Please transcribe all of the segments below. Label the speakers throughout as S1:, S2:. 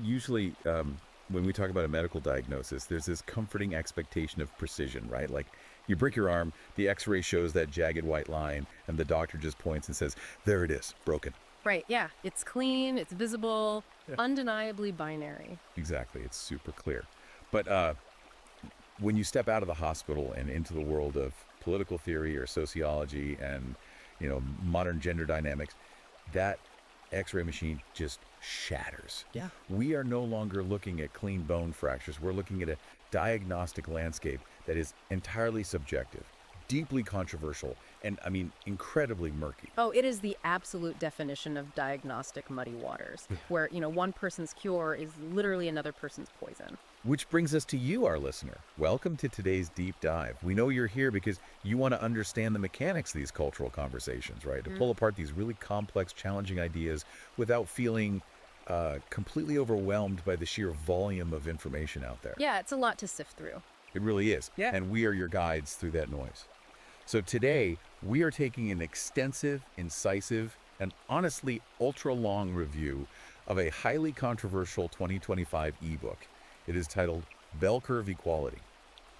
S1: Usually when we talk about a medical diagnosis, there's this comforting expectation of precision, right? Like you break your arm, the x-ray shows that jagged white line, and the doctor just points and says, there it is, broken.
S2: Right, yeah. It's clean, it's visible, undeniably binary.
S1: Exactly, it's super clear. But when you step out of the hospital and into the world of political theory or sociology and, modern gender dynamics, that x-ray machine just shatters.
S2: Yeah.
S1: We are no longer looking at clean bone fractures. We're looking at a diagnostic landscape that is entirely subjective, deeply controversial, and incredibly murky.
S2: Oh, it is the absolute definition of diagnostic muddy waters, where, one person's cure is literally another person's poison.
S1: Which brings us to you, our listener. Welcome to today's deep dive. We know you're here because you want to understand the mechanics of these cultural conversations, right? To pull apart these really complex, challenging ideas without feeling completely overwhelmed by the sheer volume of information out there.
S2: Yeah, it's a lot to sift through.
S1: It really is.
S2: Yeah.
S1: And we are your guides through that noise. So today, we are taking an extensive, incisive, and honestly ultra-long review of a highly controversial 2025 ebook. It is titled Bell Curve Equality: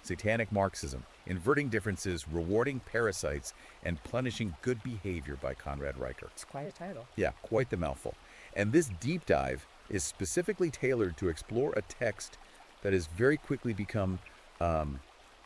S1: Satanic Marxism, Inverting Differences, Rewarding Parasites, and Punishing Good Behavior by Conrad Reicher.
S2: It's quite a title.
S1: Yeah, quite the mouthful. And this deep dive is specifically tailored to explore a text that has very quickly become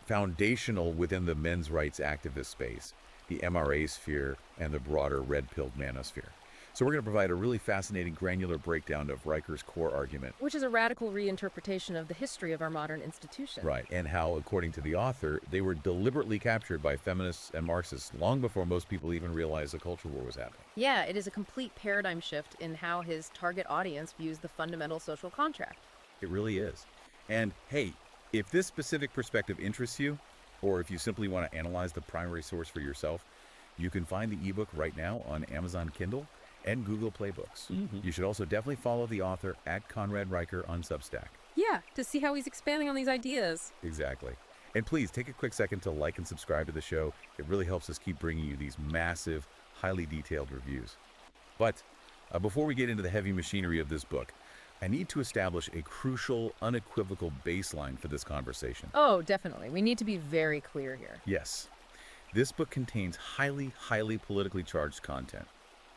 S1: foundational within the men's rights activist space, the MRA sphere, and the broader red-pilled manosphere. So we're going to provide a really fascinating granular breakdown of Reicher's core argument.
S2: Which is a radical reinterpretation of the history of our modern institution.
S1: Right, and how, according to the author, they were deliberately captured by feminists and Marxists long before most people even realized the culture war was happening.
S2: Yeah, it is a complete paradigm shift in how his target audience views the fundamental social contract.
S1: It really is. And hey, if this specific perspective interests you, or if you simply want to analyze the primary source for yourself, you can find the ebook right now on Amazon Kindle and Google Play Books. You should also definitely follow the author at Conrad Reicher on Substack.
S2: Yeah, to see how he's expanding on these ideas.
S1: Exactly. And please take a quick second to like and subscribe to the show. It really helps us keep bringing you these massive, highly detailed reviews. But before we get into the heavy machinery of this book, I need to establish a crucial, unequivocal baseline for this conversation.
S2: Oh, definitely. We need to be very clear here.
S1: Yes. This book contains highly, highly politically charged content.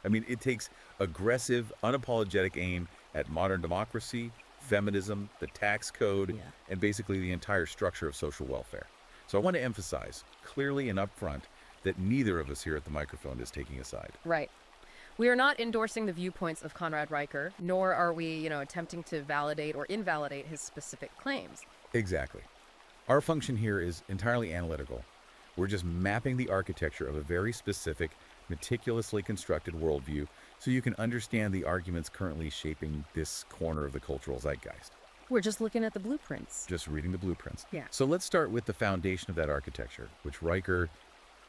S1: It takes aggressive, unapologetic aim at modern democracy, feminism, the tax code, and basically the entire structure of social welfare. So I want to emphasize, clearly and upfront, that neither of us here at the microphone is taking a side.
S2: Right. We are not endorsing the viewpoints of Conrad Reicher, nor are we, attempting to validate or invalidate his specific claims.
S1: Exactly. Our function here is entirely analytical. We're just mapping the architecture of a very specific, meticulously constructed worldview so you can understand the arguments currently shaping this corner of the cultural zeitgeist.
S2: We're just looking at the blueprints.
S1: Just reading the blueprints.
S2: Yeah.
S1: So let's start with the foundation of that architecture, which Reicher,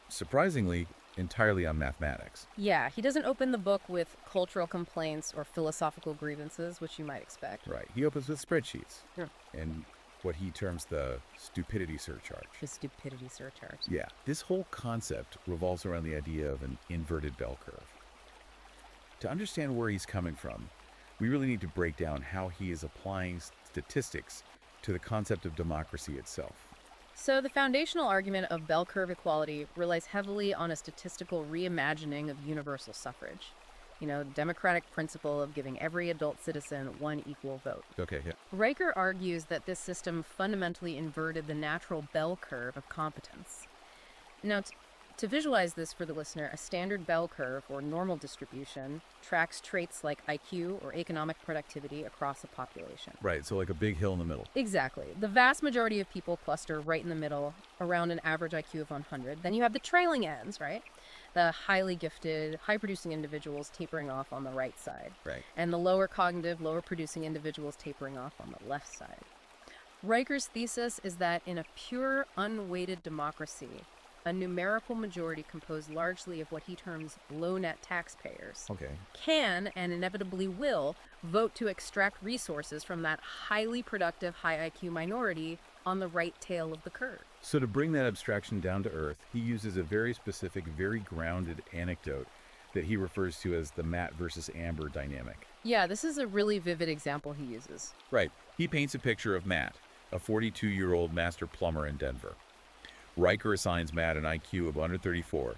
S1: surprisingly, entirely on mathematics.
S2: Yeah, he doesn't open the book with cultural complaints or philosophical grievances, which you might expect.
S1: Right. He opens with spreadsheets.
S2: Yeah.
S1: And what he terms the stupidity surcharge.
S2: The stupidity surcharge.
S1: Yeah. This whole concept revolves around the idea of an inverted bell curve. To understand where he's coming from, we really need to break down how he is applying statistics to the concept of democracy itself.
S2: So the foundational argument of bell curve equality relies heavily on a statistical reimagining of universal suffrage. The democratic principle of giving every adult citizen one equal vote.
S1: Okay, yeah.
S2: Reicher argues that this system fundamentally inverted the natural bell curve of competence. Now, to visualize this for the listener, a standard bell curve, or normal distribution, tracks traits like IQ or economic productivity across a population.
S1: Right, so like a big hill in the middle.
S2: Exactly. The vast majority of people cluster right in the middle, around an average IQ of 100. Then you have the trailing ends, right? The highly gifted, high-producing individuals tapering off on the right side.
S1: Right.
S2: And the lower cognitive, lower-producing individuals tapering off on the left side. Reicher's thesis is that in a pure, unweighted democracy, a numerical majority composed largely of what he terms low-net taxpayers can and inevitably will vote to extract resources from that highly productive high IQ minority on the right tail of the curve.
S1: So to bring that abstraction down to earth, he uses a very specific, very grounded anecdote that he refers to as the Matt versus Amber dynamic.
S2: Yeah, this is a really vivid example he uses.
S1: Right. He paints a picture of Matt, a 42-year-old master plumber in Denver. Riker assigns Matt an IQ of under 34,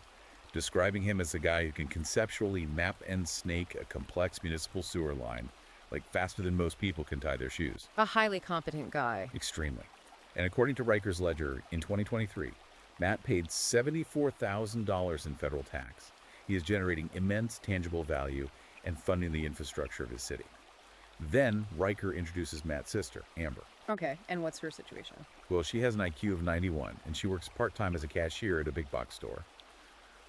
S1: describing him as a guy who can conceptually map and snake a complex municipal sewer line, like faster than most people can tie their shoes.
S2: A highly competent guy.
S1: Extremely. And according to Riker's ledger, in 2023, Matt paid $74,000 in federal tax. He is generating immense tangible value and funding the infrastructure of his city. Then Riker introduces Matt's sister, Amber.
S2: Okay, and what's her situation?
S1: Well, she has an IQ of 91, and she works part-time as a cashier at a big box store.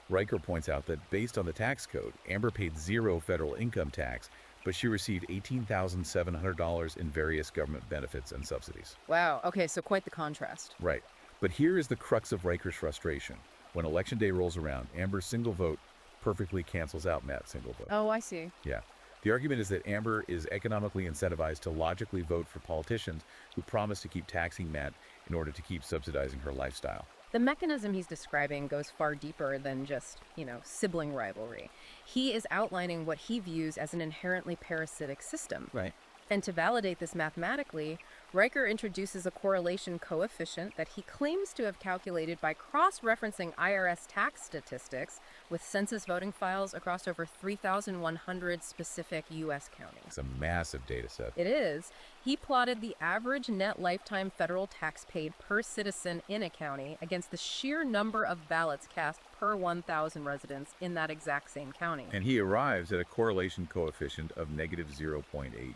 S1: Riker points out that based on the tax code, Amber paid zero federal income tax, but she received $18,700 in various government benefits and subsidies.
S2: Wow, okay, so quite the contrast.
S1: Right. But here is the crux of Riker's frustration. When Election Day rolls around, Amber's single vote perfectly cancels out Matt's single vote.
S2: Oh, I see.
S1: Yeah. The argument is that Amber is economically incentivized to logically vote for politicians who promise to keep taxing Matt in order to keep subsidizing her lifestyle.
S2: The mechanism he's describing goes far deeper than just, sibling rivalry. He is outlining what he views as an inherently parasitic system.
S1: Right.
S2: And to validate this mathematically, Riker introduces a correlation coefficient that he claims to have calculated by cross-referencing IRS tax statistics with census voting files across over 3,100 specific U.S. counties.
S1: It's a massive data set.
S2: It is. He plotted the average net lifetime federal tax paid per citizen in a county against the sheer number of ballots cast per 1,000 residents in that exact same county.
S1: And he arrives at a correlation coefficient of negative 0.87.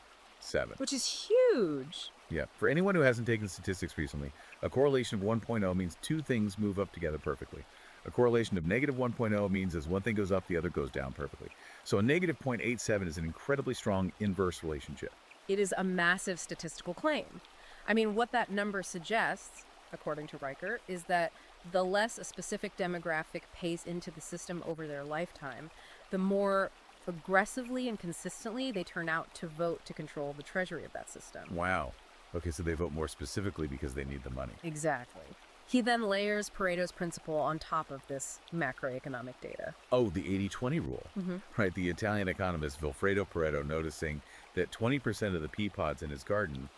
S2: Which is huge.
S1: Yeah. For anyone who hasn't taken statistics recently, a correlation of 1.0 means two things move up together perfectly. A correlation of negative 1.0 means as one thing goes up, the other goes down perfectly. So a negative 0.87 is an incredibly strong inverse relationship.
S2: It is a massive statistical claim. I mean, what that number suggests, according to Riker, is that the less a specific demographic pays into the system over their lifetime, the more aggressively and consistently they turn out to vote to control the treasury of that system.
S1: Wow. Okay, so they vote more specifically because they need the money.
S2: Exactly. He then layers Pareto's principle on top of this macroeconomic data.
S1: Oh, the 80-20 rule. Right, the Italian economist Vilfredo Pareto noticing that 20% of the pea pods in his garden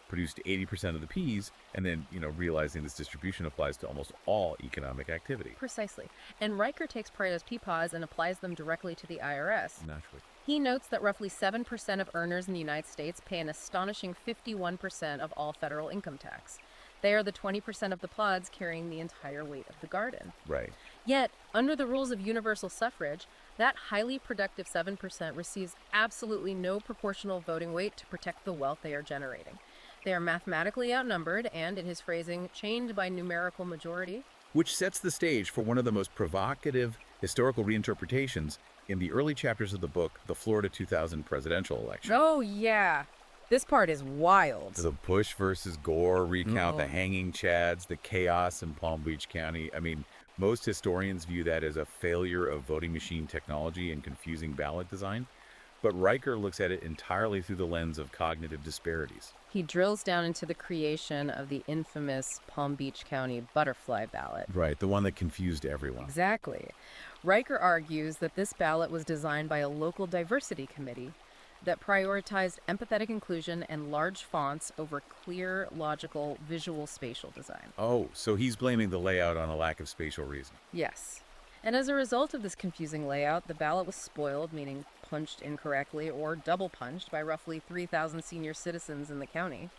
S1: produced 80% of the peas, and then, realizing this distribution applies to almost all economic activity.
S2: Precisely. And Riker takes Pareto's pea pods and applies them directly to the IRS.
S1: Naturally.
S2: He notes that roughly 7% of earners in the United States pay an astonishing 51% of all federal income tax. They are the 20% of the pods carrying the entire weight of the garden.
S1: Right.
S2: Yet, under the rules of universal suffrage, that highly productive 7% receives absolutely no proportional voting weight to protect the wealth they are generating. They are mathematically outnumbered and, in his phrasing, chained by numerical majority.
S1: Which sets the stage for one of the most provocative historical reinterpretations in the early chapters of the book, The Florida 2000 Presidential Election.
S2: Oh, yeah. This part is wild.
S1: The Bush versus Gore recount, the hanging chads, the chaos in Palm Beach County. I mean, most historians view that as a failure of voting machine technology and confusing ballot design. But Riker looks at it entirely through the lens of cognitive disparities.
S2: He drills down into the creation of the infamous Palm Beach County butterfly ballot.
S1: Right, the one that confused everyone.
S2: Exactly. Riker argues that this ballot was designed by a local diversity committee that prioritized empathetic inclusion and large fonts over clear, logical, visual spatial design.
S1: Oh, so he's blaming the layout on a lack of spatial reasoning.
S2: Yes. And as a result of this confusing layout, the ballot was spoiled, meaning punched incorrectly or double punched by roughly 3,000 senior citizens in the county.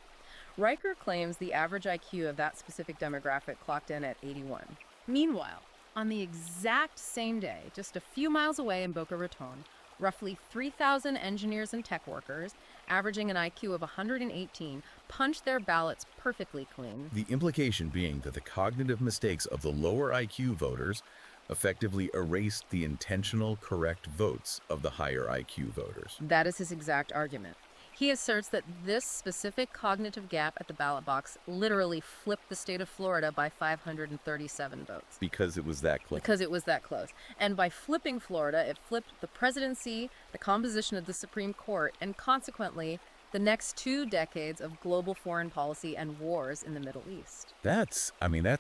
S2: Riker claims the average IQ of that specific demographic clocked in at 81. Meanwhile, on the exact same day, just a few miles away in Boca Raton, roughly 3,000 engineers and tech workers, averaging an IQ of 118, punched their ballots perfectly clean.
S1: The implication being that the cognitive mistakes of the lower IQ voters effectively erased the intentional correct votes of the higher IQ voters.
S2: That is his exact argument. He asserts that this specific cognitive gap at the ballot box literally flipped the state of Florida by 537 votes.
S1: Because it was that close.
S2: Because it was that close. And by flipping Florida, it flipped the presidency, the composition of the Supreme Court, and consequently, the next 2 decades of global foreign policy and wars in the Middle East.
S1: That's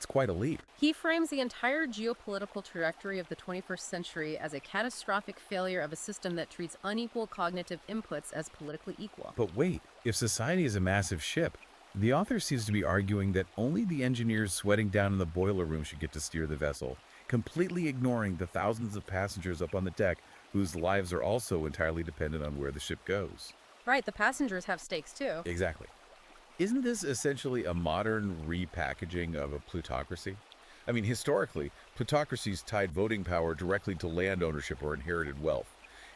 S1: quite a leap.
S2: He frames the entire geopolitical trajectory of the 21st century as a catastrophic failure of a system that treats unequal cognitive inputs as politically equal.
S1: But wait, if society is a massive ship, the author seems to be arguing that only the engineers sweating down in the boiler room should get to steer the vessel, completely ignoring the thousands of passengers up on the deck whose lives are also entirely dependent on where the ship goes.
S2: Right, the passengers have stakes too.
S1: Exactly. Isn't this essentially a modern repackaging of a plutocracy? I mean, historically, plutocracies tied voting power directly to land ownership or inherited wealth.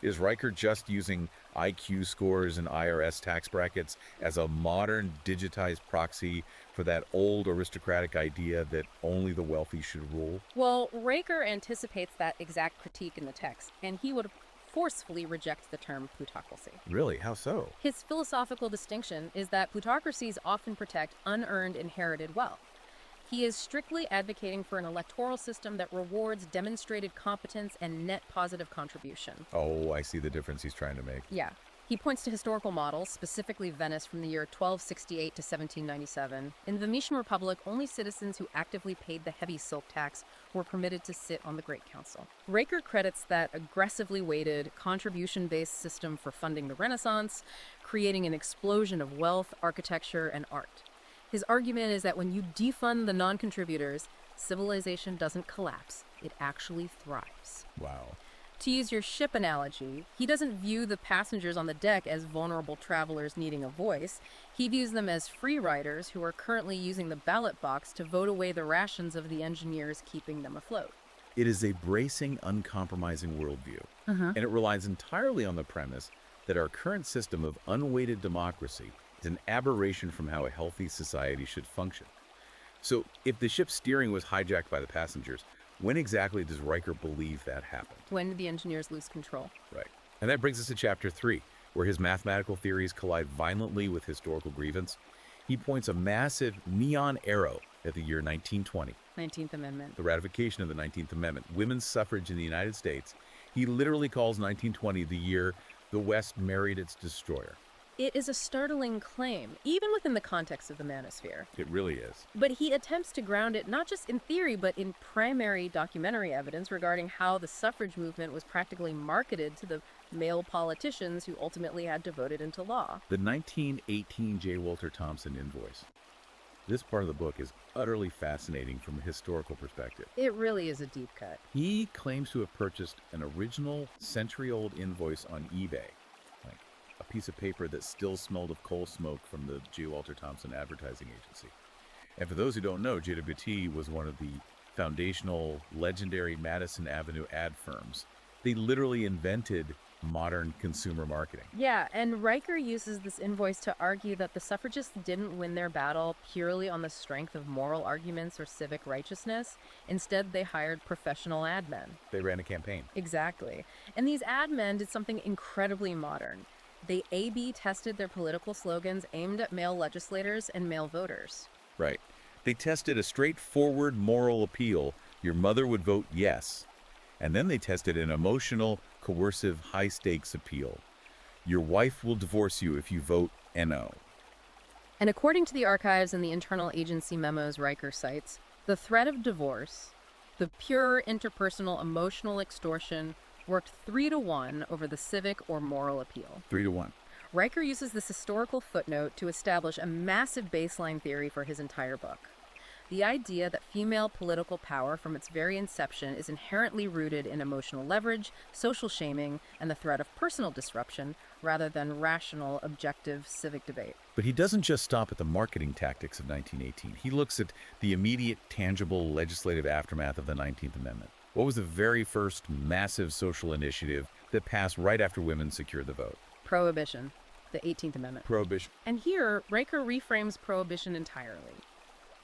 S1: Is Riker just using IQ scores and IRS tax brackets as a modern digitized proxy for that old aristocratic idea that only the wealthy should rule?
S2: Well, Riker anticipates that exact critique in the text, and he would forcefully reject the term plutocracy.
S1: Really? How so?
S2: His philosophical distinction is that plutocracies often protect unearned inherited wealth. He is strictly advocating for an electoral system that rewards demonstrated competence and net positive contribution.
S1: Oh, I see the difference he's trying to make.
S2: Yeah. He points to historical models, specifically Venice from the year 1268 to 1797. In the Venetian Republic, only citizens who actively paid the heavy silk tax were permitted to sit on the Great Council. Riker credits that aggressively weighted, contribution-based system for funding the Renaissance, creating an explosion of wealth, architecture, and art. His argument is that when you defund the non-contributors, civilization doesn't collapse, it actually thrives.
S1: Wow.
S2: To use your ship analogy, he doesn't view the passengers on the deck as vulnerable travelers needing a voice. He views them as free riders who are currently using the ballot box to vote away the rations of the engineers keeping them afloat.
S1: It is a bracing, uncompromising worldview, and it relies entirely on the premise that our current system of unweighted democracy is an aberration from how a healthy society should function. So, if the ship's steering was hijacked by the passengers, when exactly does Riker believe that happened?
S2: When the engineers lose control.
S1: Right. And that brings us to Chapter 3, where his mathematical theories collide violently with historical grievance. He points a massive neon arrow at the year 1920.
S2: 19th Amendment.
S1: The ratification of the 19th Amendment, women's suffrage in the United States. He literally calls 1920 the year the West married its destroyer.
S2: It is a startling claim, even within the context of the manosphere.
S1: It really is.
S2: But he attempts to ground it not just in theory, but in primary documentary evidence regarding how the suffrage movement was practically marketed to the male politicians who ultimately had to vote it into law.
S1: The 1918 J. Walter Thompson invoice. This part of the book is utterly fascinating from a historical perspective.
S2: It really is a deep cut.
S1: He claims to have purchased an original century-old invoice on eBay, like a piece of paper that still smelled of coal smoke from the J. Walter Thompson advertising agency. And for those who don't know, JWT was one of the foundational, legendary Madison Avenue ad firms. They literally invented modern consumer marketing.
S2: Yeah, and Riker uses this invoice to argue that the suffragists didn't win their battle purely on the strength of moral arguments or civic righteousness. Instead, they hired professional ad men.
S1: They ran a campaign.
S2: Exactly. And these ad men did something incredibly modern. They A/B tested their political slogans aimed at male legislators and male voters.
S1: Right. They tested a straightforward moral appeal. Your mother would vote yes. And then they tested an emotional, coercive, high-stakes appeal. Your wife will divorce you if you vote NO.
S2: And according to the archives and the internal agency memos Riker cites, the threat of divorce, the pure interpersonal emotional extortion, worked 3-to-1 over the civic or moral appeal.
S1: 3-to-1.
S2: Riker uses this historical footnote to establish a massive baseline theory for his entire book. The idea that female political power from its very inception is inherently rooted in emotional leverage, social shaming, and the threat of personal disruption, rather than rational, objective civic debate.
S1: But he doesn't just stop at the marketing tactics of 1918. He looks at the immediate, tangible legislative aftermath of the 19th Amendment. What was the very first massive social initiative that passed right after women secured the vote?
S2: Prohibition, the 18th Amendment.
S1: Prohibition.
S2: And here, Riker reframes prohibition entirely.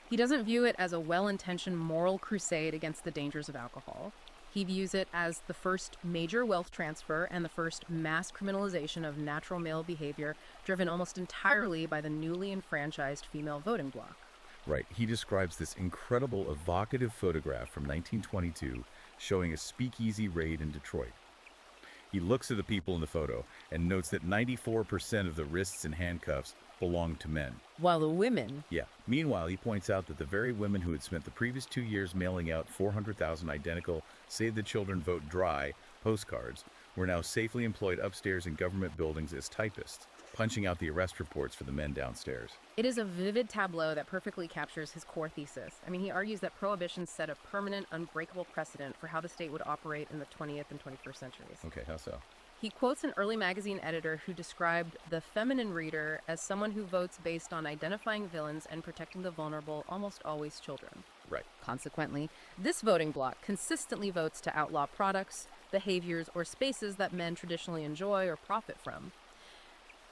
S2: He doesn't view it as a well-intentioned moral crusade against the dangers of alcohol. He views it as the first major wealth transfer and the first mass criminalization of natural male behavior, driven almost entirely by the newly enfranchised female voting bloc.
S1: Right. He describes this incredible, evocative photograph from 1922 showing a speakeasy raid in Detroit. He looks at the people in the photo and notes that 94% of the wrists and handcuffs belong to men.
S2: While the women,
S1: Yeah. Meanwhile, he points out that the very women who had spent the previous 2 years mailing out 400,000 identical Save the Children Vote Dry postcards were now safely employed upstairs in government buildings as typists, punching out the arrest reports for the men downstairs.
S2: it is a vivid tableau that perfectly captures his core thesis. I mean, he argues that prohibition set a permanent, unbreakable precedent for how the state would operate in the 20th and 21st centuries.
S1: Okay, how so?
S2: He quotes an early magazine editor who described the feminine reader as someone who votes based on identifying villains and protecting the vulnerable, almost always children.
S1: Right.
S2: Consequently, this voting bloc consistently votes to outlaw products, behaviors, or spaces that men traditionally enjoy or profit from.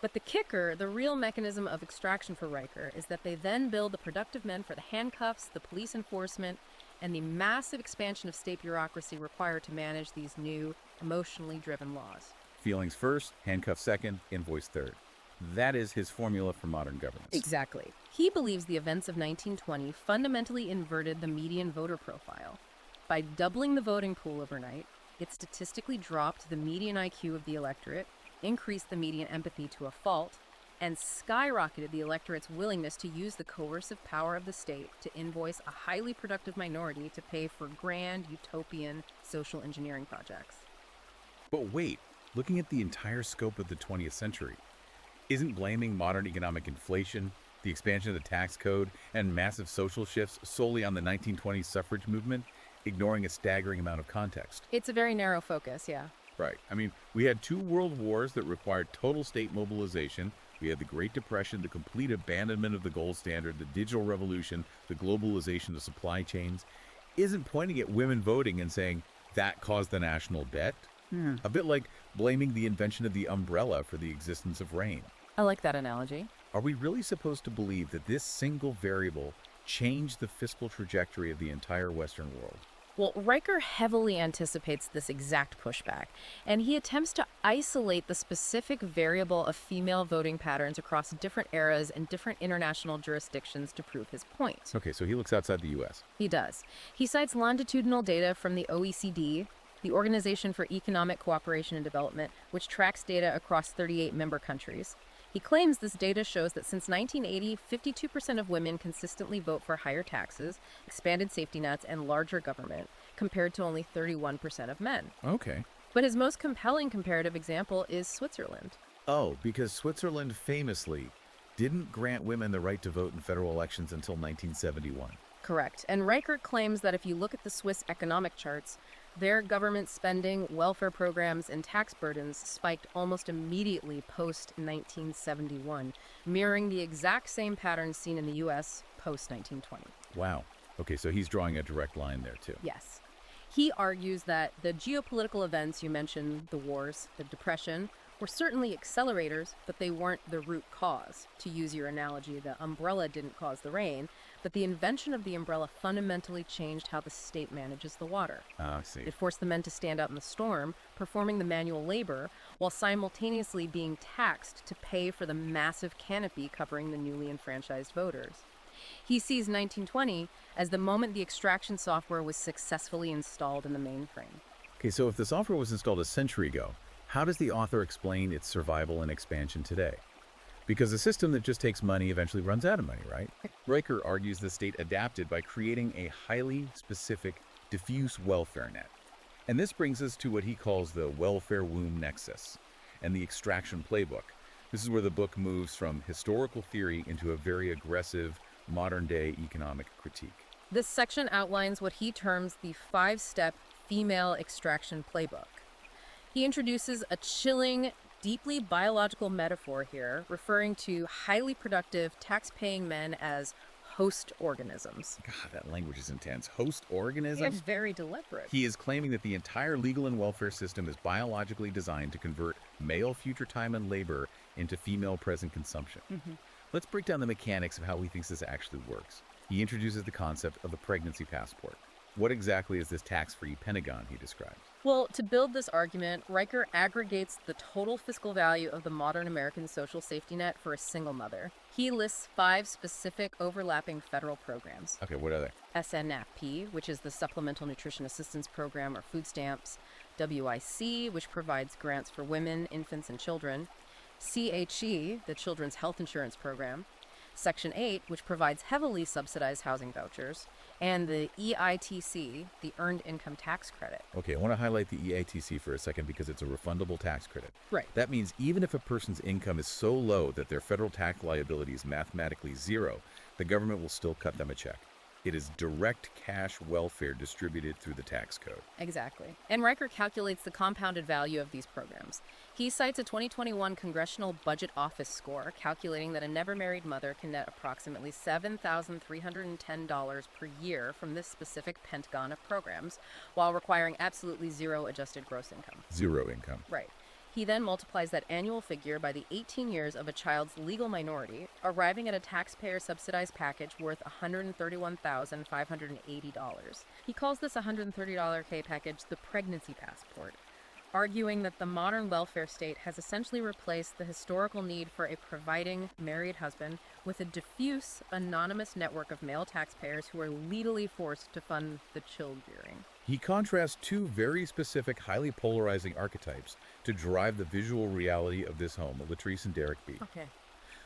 S2: But the kicker, the real mechanism of extraction for Riker, is that they then build the productive men for the handcuffs, the police enforcement, and the massive expansion of state bureaucracy required to manage these new, emotionally driven laws.
S1: Feelings first, handcuffs second, invoice third. That is his formula for modern governance.
S2: Exactly. He believes the events of 1920 fundamentally inverted the median voter profile. By doubling the voting pool overnight, it statistically dropped the median IQ of the electorate, increased the median empathy to a fault, and skyrocketed the electorate's willingness to use the coercive power of the state to invoice a highly productive minority to pay for grand, utopian social engineering projects.
S1: But wait, looking at the entire scope of the 20th century, isn't blaming modern economic inflation, the expansion of the tax code, and massive social shifts solely on the 1920s suffrage movement, ignoring a staggering amount of context?
S2: It's a very narrow focus, yeah.
S1: Right. I mean, we had 2 world wars that required total state mobilization. We had the Great Depression, the complete abandonment of the gold standard, the digital revolution, the globalization of supply chains. Isn't pointing at women voting and saying that caused the national debt? A bit like blaming the invention of the umbrella for the existence of rain.
S2: I like that analogy.
S1: Are we really supposed to believe that this single variable changed the fiscal trajectory of the entire Western world?
S2: Well, Riker heavily anticipates this exact pushback, and he attempts to isolate the specific variable of female voting patterns across different eras and different international jurisdictions to prove his point.
S1: Okay, so he looks outside the U.S.
S2: He does. He cites longitudinal data from the OECD, the Organization for Economic Cooperation and Development, which tracks data across 38 member countries. He claims this data shows that since 1980, 52% of women consistently vote for higher taxes, expanded safety nets, and larger government, compared to only 31% of men.
S1: Okay.
S2: But his most compelling comparative example is Switzerland.
S1: Oh, because Switzerland famously didn't grant women the right to vote in federal elections until 1971.
S2: Correct. And Riker claims that if you look at the Swiss economic charts, their government spending, welfare programs, and tax burdens spiked almost immediately post-1971, mirroring the exact same patterns seen in the U.S. post-1920.
S1: Wow. Okay, so he's drawing a direct line there, too.
S2: Yes. He argues that the geopolitical events you mentioned, the wars, the Depression, were certainly accelerators, but they weren't the root cause. To use your analogy, the umbrella didn't cause the rain, but the invention of the umbrella fundamentally changed how the state manages the water.
S1: I see.
S2: It forced the men to stand out in the storm, performing the manual labor, while simultaneously being taxed to pay for the massive canopy covering the newly enfranchised voters. He sees 1920 as the moment the extraction software was successfully installed in the mainframe.
S1: Okay, so if the software was installed a century ago, how does the author explain its survival and expansion today? Because a system that just takes money eventually runs out of money, right? Riker argues the state adapted by creating a highly specific, diffuse welfare net. And this brings us to what he calls the welfare womb nexus and the extraction playbook. This is where the book moves from historical theory into a very aggressive, modern-day economic critique.
S2: This section outlines what he terms the 5-step female extraction playbook. He introduces a chilling, deeply biological metaphor here, referring to highly productive, tax-paying men as host organisms.
S1: God, that language is intense. Host organisms?
S2: It's very deliberate.
S1: He is claiming that the entire legal and welfare system is biologically designed to convert male future time and labor into female present consumption. Let's break down the mechanics of how he thinks this actually works. He introduces the concept of the pregnancy passport. What exactly is this tax-free Pentagon he describes?
S2: Well, to build this argument, Riker aggregates the total fiscal value of the modern American social safety net for a single mother. He lists 5 specific overlapping federal programs.
S1: Okay, what are they?
S2: SNFP, which is the Supplemental Nutrition Assistance Program or food stamps, WIC, which provides grants for women, infants, and children, CHE, the Children's Health Insurance Program, Section 8, which provides heavily subsidized housing vouchers, and the EITC, the Earned Income Tax Credit.
S1: Okay, I want to highlight the EITC for a second because it's a refundable tax credit.
S2: Right.
S1: That means even if a person's income is so low that their federal tax liability is mathematically zero, the government will still cut them a check. It is direct cash welfare distributed through the tax code.
S2: Exactly. And Riker calculates the compounded value of these programs. He cites a 2021 Congressional Budget Office score calculating that a never-married mother can net approximately $7,310 per year from this specific pentagon of programs, while requiring absolutely zero adjusted gross income.
S1: Zero income.
S2: Right. He then multiplies that annual figure by the 18 years of a child's legal minority, arriving at a taxpayer-subsidized package worth $131,580. He calls this $130K package the pregnancy passport, arguing that the modern welfare state has essentially replaced the historical need for a providing married husband with a diffuse, anonymous network of male taxpayers who are legally forced to fund the child rearing.
S1: He contrasts two very specific, highly polarizing archetypes to drive the visual reality of this home, Latrice and Derek B.
S2: Okay.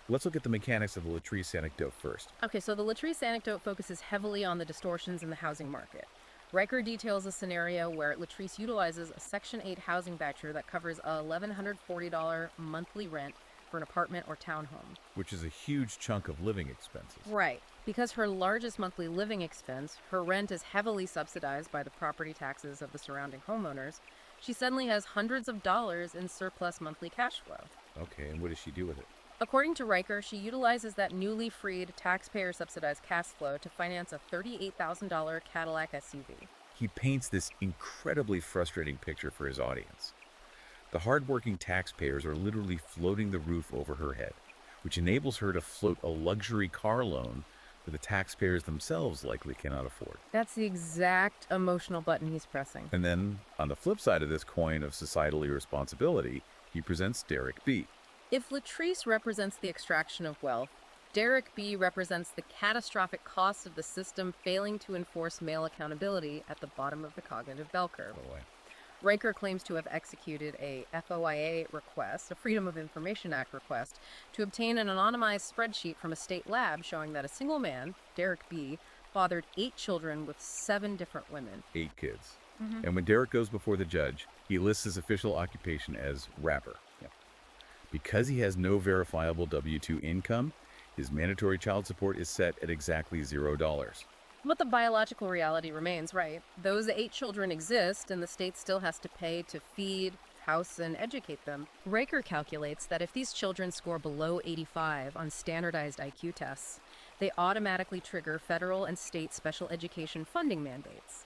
S1: Let's look at the mechanics of the Latrice anecdote first.
S2: Okay, so the Latrice anecdote focuses heavily on the distortions in the housing market. Riker details a scenario where Latrice utilizes a Section 8 housing voucher that covers a $1,140 monthly rent for an apartment or townhome.
S1: Which is a huge chunk of living expenses.
S2: Right. Because her largest monthly living expense, her rent, is heavily subsidized by the property taxes of the surrounding homeowners, she suddenly has hundreds of dollars in surplus monthly cash flow.
S1: Okay, and what does she do with it?
S2: According to Riker, she utilizes that newly freed taxpayer-subsidized cash flow to finance a $38,000 Cadillac SUV.
S1: He paints this incredibly frustrating picture for his audience. The hardworking taxpayers are literally floating the roof over her head, which enables her to float a luxury car loan that the taxpayers themselves likely cannot afford.
S2: That's the exact emotional button he's pressing.
S1: And then, on the flip side of this coin of societal irresponsibility, he presents Derek B.
S2: If Latrice represents the extraction of wealth, Derek B. represents the catastrophic cost of the system failing to enforce male accountability at the bottom of the cognitive bell curve.
S1: By the way.
S2: Riker claims to have executed a FOIA request, a Freedom of Information Act request, to obtain an anonymized spreadsheet from a state lab showing that a single man, Derek B., fathered 8 children with 7 different women.
S1: 8 kids. And when Derek goes before the judge, he lists his official occupation as rapper. Because he has no verifiable W-2 income, his mandatory child support is set at exactly $0.
S2: But the biological reality remains, right? Those 8 children exist, and the state still has to pay to feed, house, and educate them. Riker calculates that if these children score below 85 on standardized IQ tests, they automatically trigger federal and state special education funding mandates.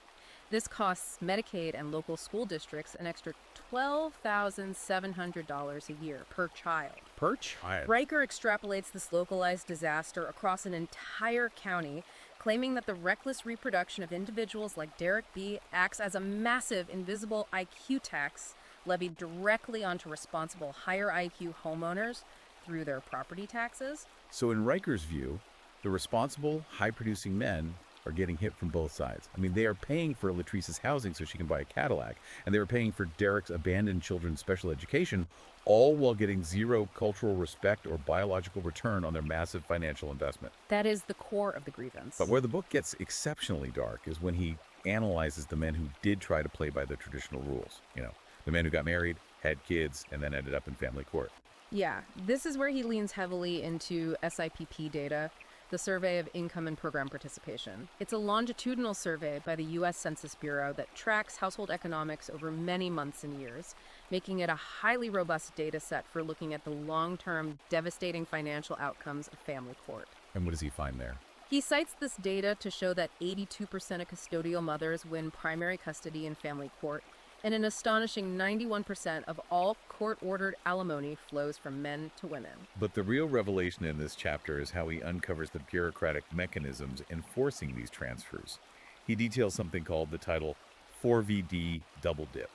S2: This costs Medicaid and local school districts an extra $12,700 a year per child.
S1: Per child?
S2: Riker extrapolates this localized disaster across an entire county, claiming that the reckless reproduction of individuals like Derek B. acts as a massive invisible IQ tax levied directly onto responsible higher IQ homeowners through their property taxes.
S1: So in Riker's view, the responsible, high-producing men are getting hit from both sides. I mean, they are paying for Latrice's housing so she can buy a Cadillac, and they are paying for Derek's abandoned children's special education, all while getting zero cultural respect or biological return on their massive financial investment.
S2: That is the core of the grievance.
S1: But where the book gets exceptionally dark is when he analyzes the men who did try to play by the traditional rules. You know, the men who got married, had kids, and then ended up in family court.
S2: Yeah, this is where he leans heavily into SIPP data, the Survey of Income and Program Participation. It's a longitudinal survey by the U.S. Census Bureau that tracks household economics over many months and years, making it a highly robust data set for looking at the long-term, devastating financial outcomes of family court.
S1: And what does he find there?
S2: He cites this data to show that 82% of custodial mothers win primary custody in family court, and an astonishing 91% of all court-ordered alimony flows from men to women.
S1: But the real revelation in this chapter is how he uncovers the bureaucratic mechanisms enforcing these transfers. He details something called the title 4VD double dip.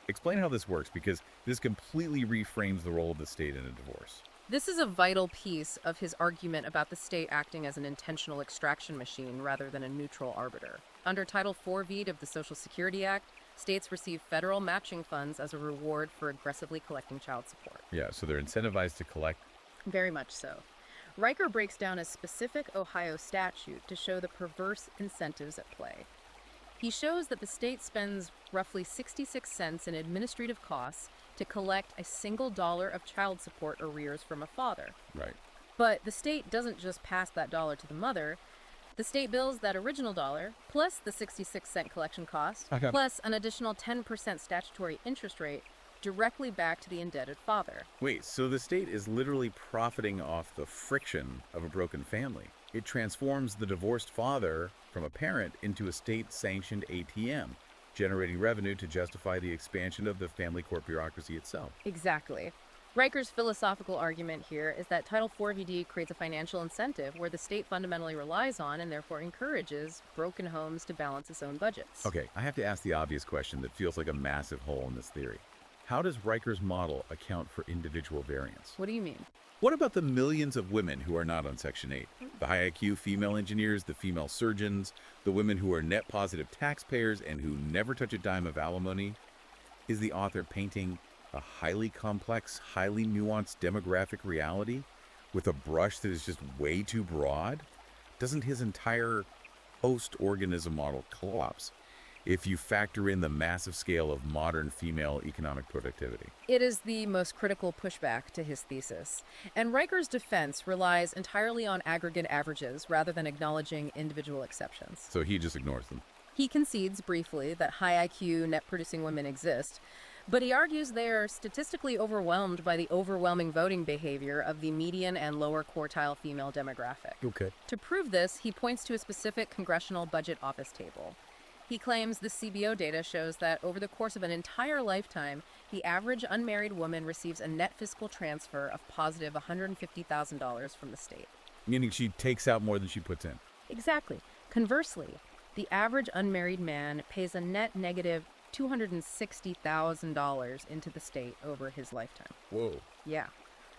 S1: Explain how this works, because this completely reframes the role of the state in a divorce.
S2: This is a vital piece of his argument about the state acting as an intentional extraction machine rather than a neutral arbiter. Under Title 4V of the Social Security Act, States receive federal matching funds as a reward for aggressively collecting child support.
S1: Yeah, so they're incentivized to collect.
S2: Very much so. Riker breaks down a specific Ohio statute to show the perverse incentives at play. He shows that the state spends roughly 66 cents in administrative costs to collect a single dollar of child support arrears from a father.
S1: Right.
S2: But the state doesn't just pass that dollar to the mother. The state bills that original dollar, plus the 66-cent collection cost,
S1: Okay.
S2: plus an additional 10% statutory interest rate, directly back to the indebted father.
S1: Wait, so the state is literally profiting off the friction of a broken family. It transforms the divorced father from a parent into a state-sanctioned ATM, generating revenue to justify the expansion of the family court bureaucracy itself.
S2: Exactly. Riker's philosophical argument here is that Title IV VD creates a financial incentive where the state fundamentally relies on and therefore encourages broken homes to balance its own budgets.
S1: Okay, I have to ask the obvious question that feels like a massive hole in this theory. How does Riker's model account for individual variance?
S2: What do you mean?
S1: What about the millions of women who are not on Section 8? The high IQ female engineers, the female surgeons, the women who are net positive taxpayers and who never touch a dime of alimony? Is the author painting a highly complex, highly nuanced demographic reality with a brush that is just way too broad? Doesn't his entire host organism model collapse if you factor in the massive scale of modern female economic productivity?
S2: It is the most critical pushback to his thesis. And Riker's defense relies entirely on aggregate averages rather than acknowledging individual exceptions.
S1: So he just ignores them.
S2: He concedes briefly that high IQ net producing women exist, but he argues they are statistically overwhelmed by the overwhelming voting behavior of the median and lower quartile female demographic.
S1: Okay.
S2: To prove this, he points to a specific Congressional Budget Office table. He claims the CBO data shows that over the course of an entire lifetime, the average unmarried woman receives a net fiscal transfer of positive $150,000 from the state.
S1: Meaning she takes out more than she puts in.
S2: Exactly. Conversely, the average unmarried man pays a net negative $260,000 into the state over his lifetime.
S1: Whoa.
S2: Yeah.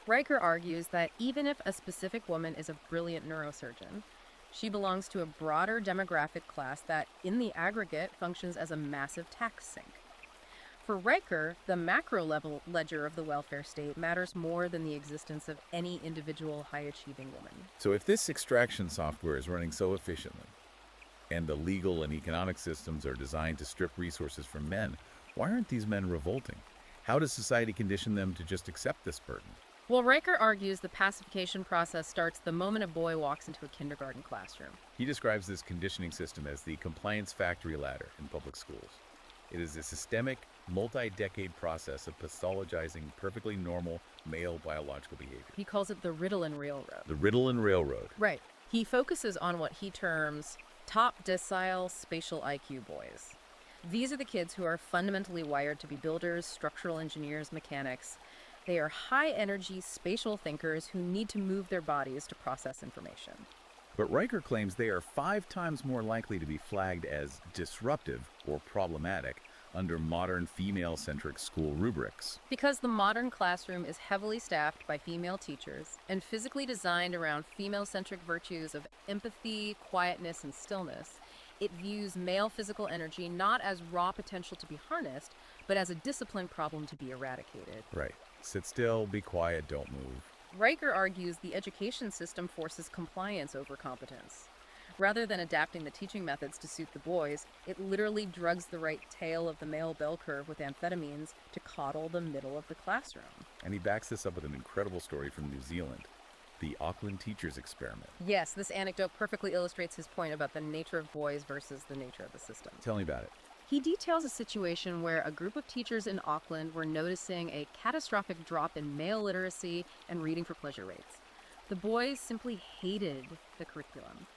S2: Riker argues that even if a specific woman is a brilliant neurosurgeon, she belongs to a broader demographic class that, in the aggregate, functions as a massive tax sink. For Riker, the macro-level ledger of the welfare state matters more than the existence of any individual high-achieving woman.
S1: So if this extraction software is running so efficiently, and the legal and economic systems are designed to strip resources from men, why aren't these men revolting? How does society condition them to just accept this burden?
S2: Well, Riker argues the pacification process starts the moment a boy walks into a kindergarten classroom.
S1: He describes this conditioning system as the compliance factory ladder in public schools. It is a systemic, multi-decade process of pathologizing perfectly normal male biological behavior.
S2: He calls it the Ritalin Railroad.
S1: The Ritalin Railroad.
S2: Right. He focuses on what he terms top decile spatial IQ boys. These are the kids who are fundamentally wired to be builders, structural engineers, mechanics. They are high-energy spatial thinkers who need to move their bodies to process information.
S1: But Riker claims they are 5 times more likely to be flagged as disruptive or problematic under modern female-centric school rubrics.
S2: Because the modern classroom is heavily staffed by female teachers and physically designed around female-centric virtues of empathy, quietness, and stillness, it views male physical energy not as raw potential to be harnessed, but as a discipline problem to be eradicated.
S1: Right. Sit still, be quiet, don't move.
S2: Riker argues the education system forces compliance over competence. Rather than adapting the teaching methods to suit the boys, it literally drugs the right tail of the male bell curve with amphetamines to coddle the middle of the classroom.
S1: And he backs this up with an incredible story from New Zealand, the Auckland Teachers Experiment.
S2: Yes, this anecdote perfectly illustrates his point about the nature of boys versus the nature of the system.
S1: Tell me about it.
S2: He details a situation where a group of teachers in Auckland were noticing a catastrophic drop in male literacy and reading for pleasure rates. The boys simply hated the curriculum.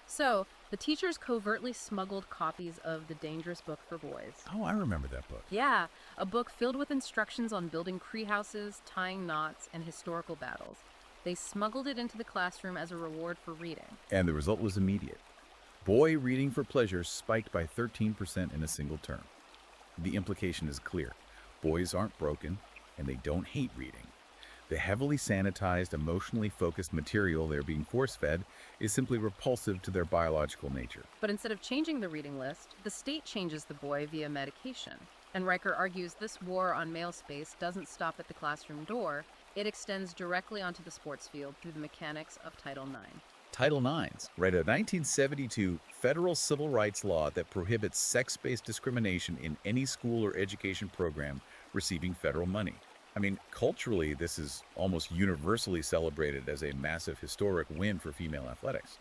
S2: So, the teachers covertly smuggled copies of The Dangerous Book for Boys.
S1: Oh, I remember that book.
S2: Yeah, a book filled with instructions on building tree houses, tying knots, and historical battles. They smuggled it into the classroom as a reward for reading.
S1: And the result was immediate. Boy reading for pleasure spiked by 13% in a single term. The implication is clear. Boys aren't broken, and they don't hate reading. The heavily sanitized, emotionally focused material they're being force-fed is simply repulsive to their biological nature.
S2: But instead of changing the reading list, the state changes the boy via medication. And Riker argues this war on male space doesn't stop at the classroom door, it extends directly onto the sports field through the mechanics of Title IX.
S1: Title IX, right, a 1972 federal civil rights law that prohibits sex-based discrimination in any school or education program receiving federal money. I mean, culturally, this is almost universally celebrated as a massive historic win for female athletics.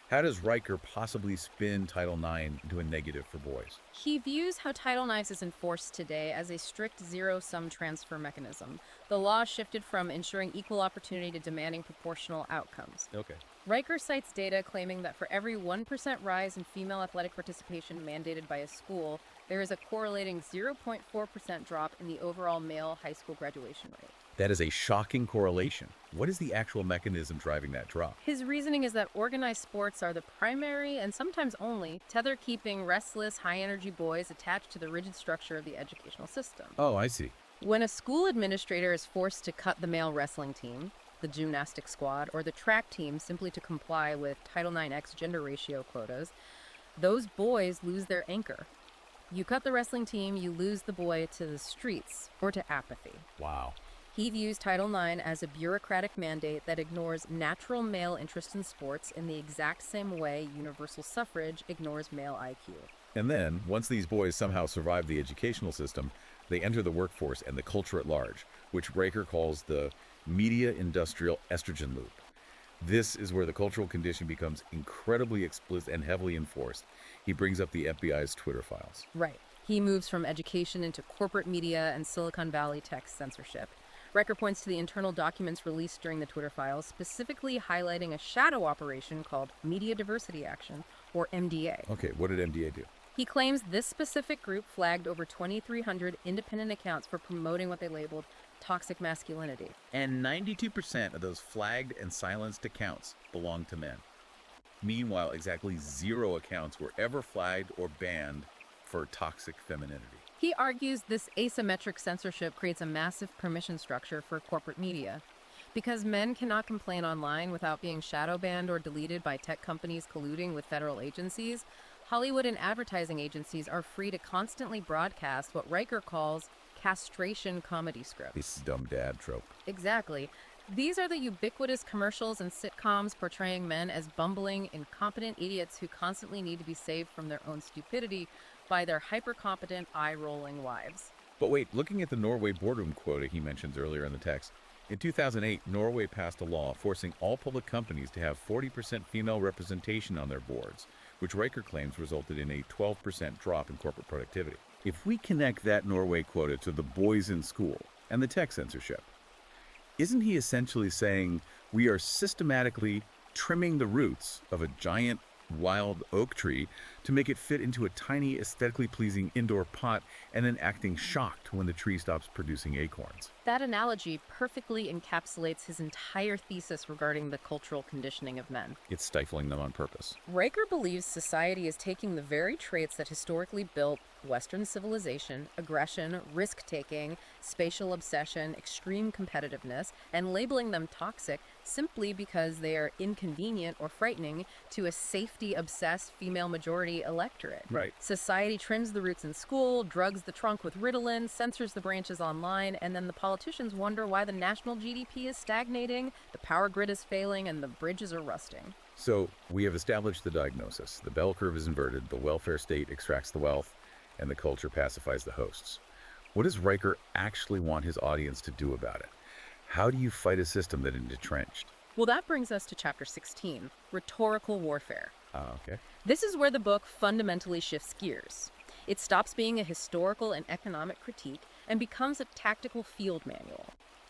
S1: How does Riker possibly spin Title IX into a negative for boys?
S2: He views how Title IX is enforced today as a strict zero-sum transfer mechanism. The law shifted from ensuring equal opportunity to demanding proportional outcomes.
S1: Okay.
S2: Riker cites data claiming that for every 1% rise in female athletic participation mandated by a school, there is a correlating 0.4% drop in the overall male high school graduation rate.
S1: That is a shocking correlation. What is the actual mechanism driving that drop?
S2: His reasoning is that organized sports are the primary, and sometimes only, tether keeping restless, high-energy boys attached to the rigid structure of the educational system.
S1: Oh, I see.
S2: When a school administrator is forced to cut the male wrestling team, the gymnastic squad, or the track team simply to comply with Title IX gender ratio quotas, those boys lose their anchor. You cut the wrestling team, you lose the boy to the streets, or to apathy.
S1: Wow.
S2: He views Title IX as a bureaucratic mandate that ignores natural male interest in sports in the exact same way universal suffrage ignores male IQ.
S1: And then, once these boys somehow survive the educational system, they enter the workforce and the culture at large, which Riker calls the media-industrial estrogen loop. This is where the cultural condition becomes incredibly explicit and heavily enforced. He brings up the FBI's Twitter files.
S2: Right. He moves from education into corporate media and Silicon Valley tech censorship. Riker points to the internal documents released during the Twitter files, specifically highlighting a shadow operation called Media Diversity Action, or MDA.
S1: Okay, what did MDA do?
S2: He claims this specific group flagged over 2,300 independent accounts for promoting what they labeled toxic masculinity.
S1: And 92% of those flagged and silenced accounts belong to men. Meanwhile, exactly 0 accounts were ever flagged or banned for toxic femininity.
S2: He argues this asymmetric censorship creates a massive permission structure for corporate media. Because men cannot complain online without being shadow banned or deleted by tech companies colluding with federal agencies, Hollywood and advertising agencies are free to constantly broadcast what Riker calls castration comedy scripts.
S1: This is dumb dad trope.
S2: Exactly. These are the ubiquitous commercials and sitcoms portraying men as bumbling, incompetent idiots who constantly need to be saved from their own stupidity by their hyper-competent, eye-rolling wives.
S1: But wait, looking at the Norway boardroom quota he mentions earlier in the text, in 2008, Norway passed a law forcing all public companies to have 40% female representation on their boards, which Riker claims resulted in a 12% drop in corporate productivity. If we connect that Norway quota to the boys in school and the tech censorship, isn't he essentially saying we are systematically trimming the roots of a giant wild oak tree to make it fit into a tiny, aesthetically pleasing indoor pot and then acting shocked when the tree stops producing acorns?
S2: That analogy perfectly encapsulates his entire thesis regarding the cultural conditioning of men.
S1: It's stifling them on purpose.
S2: Riker believes society is taking the very traits that historically built Western civilization, aggression, risk-taking, spatial obsession, extreme competitiveness, and labeling them toxic simply because they are inconvenient or frightening to a safety-obsessed female majority electorate.
S1: Right.
S2: Society trims the roots in school, drugs the trunk with Ritalin, censors the branches online, and then the politicians wonder why the national GDP is stagnating, the power grid is failing, and the bridges are rusting.
S1: So we have established the diagnosis. The bell curve is inverted, the welfare state extracts the wealth, and the culture pacifies the hosts. What does Riker actually want his audience to do about it? How do you fight a system that is entrenched?
S2: Well, that brings us to Chapter 16, Rhetorical Warfare.
S1: Okay.
S2: This is where the book fundamentally shifts gears. It stops being a historical and economic critique and becomes a tactical field manual.